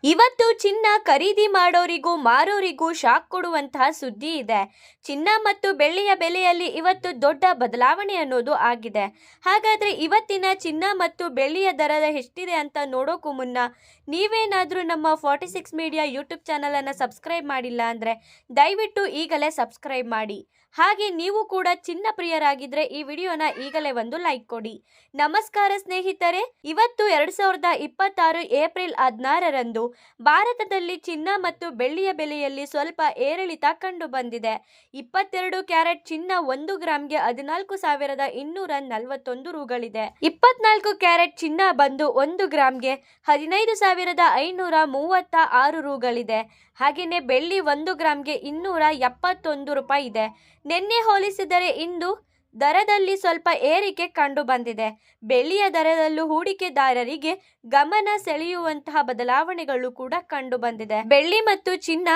ಇವತ್ತು ಚಿನ್ನ ಖರೀದಿ ಮಾಡೋರಿಗೂ ಮಾರೋರಿಗೂ ಶಾಕ್ ಕೊಡುವಂತಹ ಸುದ್ದಿ ಇದೆ. ಚಿನ್ನ ಮತ್ತು ಬೆಳ್ಳಿಯ ಬೆಲೆಯಲ್ಲಿ ಇವತ್ತು ದೊಡ್ಡ ಬದಲಾವಣೆ ಅನ್ನೋದು ಆಗಿದೆ. ಹಾಗಾದ್ರೆ ಇವತ್ತಿನ ಚಿನ್ನ ಮತ್ತು ಬೆಳ್ಳಿಯ ದರ ಎಷ್ಟಿದೆ ಅಂತ ನೋಡೋಕ್ಕೂ ಮುನ್ನ ನೀವೇನಾದರೂ ನಮ್ಮ 46 ಮೀಡಿಯಾ ಯೂಟ್ಯೂಬ್ ಚಾನಲನ್ನು ಸಬ್ಸ್ಕ್ರೈಬ್ ಮಾಡಿಲ್ಲ ಅಂದರೆ ದಯವಿಟ್ಟು ಈಗಲೇ ಸಬ್ಸ್ಕ್ರೈಬ್ ಮಾಡಿ. ಹಾಗೆ ನೀವು ಕೂಡ ಚಿನ್ನ ಪ್ರಿಯರಾಗಿದ್ರೆ ಈ ವಿಡಿಯೋನ ಈಗಲೇ ಒಂದು ಲೈಕ್ ಕೊಡಿ. ನಮಸ್ಕಾರ ಸ್ನೇಹಿತರೆ, ಇವತ್ತು 2026 ಏಪ್ರಿಲ್ 16ರಂದು ಭಾರತದಲ್ಲಿ ಚಿನ್ನ ಮತ್ತು ಬೆಳ್ಳಿಯ ಬೆಲೆಯಲ್ಲಿ ಸ್ವಲ್ಪ ಏರಿಳಿತ ಕಂಡು ಬಂದಿದೆ. 22 ಕ್ಯಾರೆಟ್ ಚಿನ್ನ 1 ಗ್ರಾಂಗೆ 14,241 ರೂಗಳಿದೆ. 24 ಕ್ಯಾರೆಟ್ ಚಿನ್ನ ಬಂದು 1 ಗ್ರಾಂಗೆ 15,536 ರೂಗಳಿದೆ. ಹಾಗೆಯೇ ಬೆಳ್ಳಿ 1 ಗ್ರಾಂಗೆ 271 ರೂಪಾಯಿ ಇದೆ. ನಿನ್ನೆ ಹೋಲಿಸಿದರೆ ಇಂದು ದರದಲ್ಲಿ ಸ್ವಲ್ಪ ಏರಿಕೆ ಕಂಡು ಬಂದಿದೆ. ಬೆಳ್ಳಿಯ ದರದಲ್ಲೂ ಹೂಡಿಕೆದಾರರಿಗೆ ಗಮನ ಸೆಳೆಯುವಂತಹ ಬದಲಾವಣೆಗಳು ಕೂಡ ಕಂಡು ಬಂದಿದೆ. ಬೆಳ್ಳಿ ಮತ್ತು ಚಿನ್ನ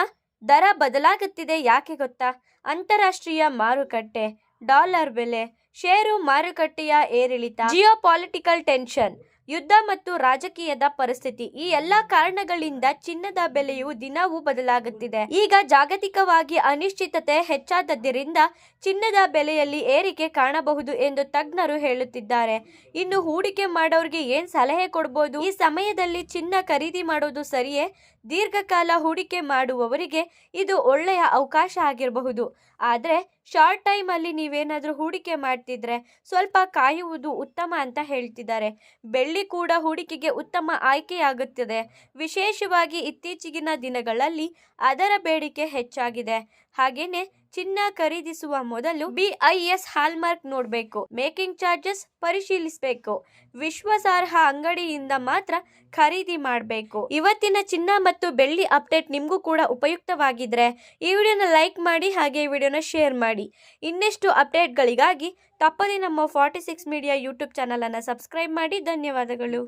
ದರ ಬದಲಾಗುತ್ತಿದೆ ಯಾಕೆ ಗೊತ್ತಾ? ಅಂತಾರಾಷ್ಟ್ರೀಯ ಮಾರುಕಟ್ಟೆ, ಡಾಲರ್ ಬೆಲೆ, ಷೇರು ಮಾರುಕಟ್ಟೆಯ ಏರಿಳಿತ, ಜಿಯೋಪಾಲಿಟಿಕಲ್ ಟೆನ್ಷನ್, ಯುದ್ಧ ಮತ್ತು ರಾಜಕೀಯದ ಪರಿಸ್ಥಿತಿ, ಈ ಎಲ್ಲಾ ಕಾರಣಗಳಿಂದ ಚಿನ್ನದ ಬೆಲೆಯು ದಿನವೂ ಬದಲಾಗುತ್ತಿದೆ. ಈಗ ಜಾಗತಿಕವಾಗಿ ಅನಿಶ್ಚಿತತೆ ಹೆಚ್ಚಾದದ್ದರಿಂದ ಚಿನ್ನದ ಬೆಲೆಯಲ್ಲಿ ಏರಿಕೆ ಕಾಣಬಹುದು ಎಂದು ತಜ್ಞರು ಹೇಳುತ್ತಿದ್ದಾರೆ. ಇನ್ನು ಹೂಡಿಕೆ ಮಾಡೋರಿಗೆ ಏನ್ ಸಲಹೆ ಕೊಡಬಹುದು? ಈ ಸಮಯದಲ್ಲಿ ಚಿನ್ನ ಖರೀದಿ ಮಾಡೋದು ಸರಿಯೇ? ದೀರ್ಘಕಾಲ ಹೂಡಿಕೆ ಮಾಡುವವರಿಗೆ ಇದು ಒಳ್ಳೆಯ ಅವಕಾಶ ಆಗಿರಬಹುದು. ಆದರೆ ಶಾರ್ಟ್ ಟೈಮ್ ಅಲ್ಲಿ ನೀವೇನಾದ್ರೂ ಹೂಡಿಕೆ ಮಾಡ್ತಿದ್ರೆ ಸ್ವಲ್ಪ ಕಾಯುವುದು ಉತ್ತಮ ಅಂತ ಹೇಳ್ತಿದ್ದಾರೆ. ಬೆಳ್ಳಿ ಕೂಡ ಹೂಡಿಕೆಗೆ ಉತ್ತಮ ಆಯ್ಕೆಯಾಗುತ್ತದೆ. ವಿಶೇಷವಾಗಿ ಇತ್ತೀಚಿನ ದಿನಗಳಲ್ಲಿ ಅದರ ಬೇಡಿಕೆ ಹೆಚ್ಚಾಗಿದೆ. ಹಾಗೇನೆ ಚಿನ್ನ ಖರೀದಿಸುವ ಮೊದಲು BIS ಹಾಲ್ಮಾರ್ಕ್ ನೋಡಬೇಕು, ಮೇಕಿಂಗ್ ಚಾರ್ಜಸ್ ಪರಿಶೀಲಿಸಬೇಕು, ವಿಶ್ವಾಸಾರ್ಹ ಅಂಗಡಿಯಿಂದ ಮಾತ್ರ ಖರೀದಿ ಮಾಡಬೇಕು. ಇವತ್ತಿನ ಚಿನ್ನ ಮತ್ತು ಬೆಳ್ಳಿ ಅಪ್ಡೇಟ್ ನಿಮಗೂ ಕೂಡ ಉಪಯುಕ್ತವಾಗಿದ್ರೆ ಈ ವಿಡಿಯೋನ ಲೈಕ್ ಮಾಡಿ, ಹಾಗೆ ಈ ವಿಡಿಯೋನ ಶೇರ್ ಮಾಡಿ. ಇನ್ನಷ್ಟು ಅಪ್ಡೇಟ್ಗಳಿಗಾಗಿ ತಪ್ಪದೇ ನಮ್ಮ 46 ಮೀಡಿಯಾ ಯೂಟ್ಯೂಬ್ ಚಾನಲನ್ನು ಸಬ್ಸ್ಕ್ರೈಬ್ ಮಾಡಿ. ಧನ್ಯವಾದಗಳು.